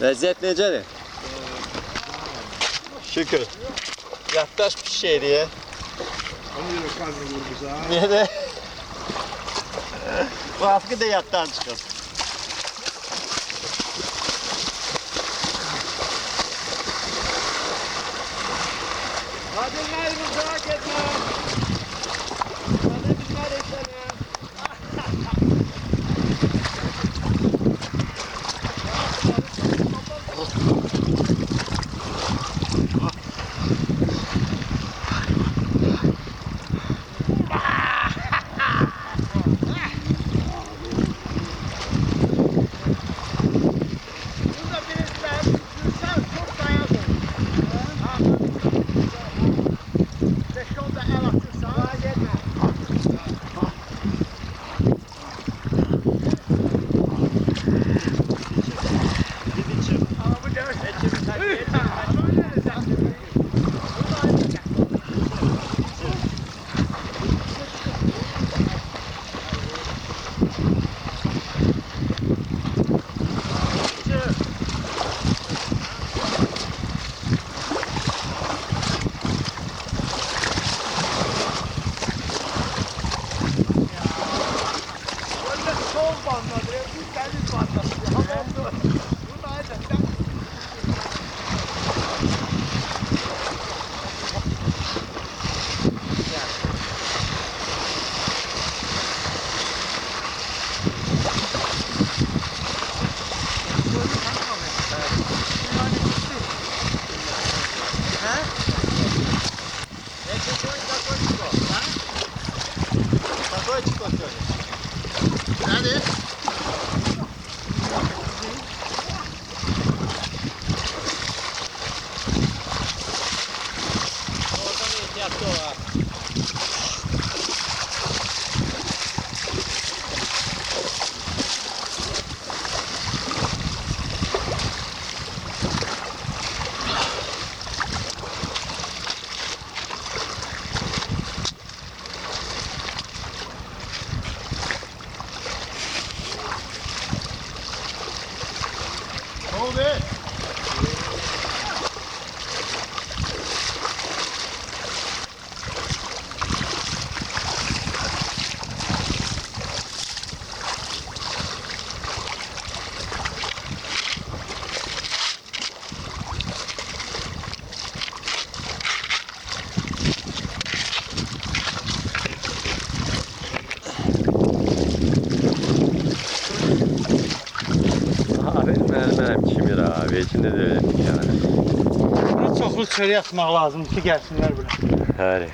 Vəziyyət necədir? Şükür. Yaddaş bir şeydir. Onu da karnı vurmuş ha. Niye de? Bu hafı da yattan çıkır. Hadi maymun sağa gitme. Hadi biz neredesin? Hadi. Oradan ihtiyatlı ol ha. Ne oldu? Benim kimir abi. İçinde de öyle bir yani. Çoxlu çörək atmaq lazımdır ki, gəlsinlər bura. Həri.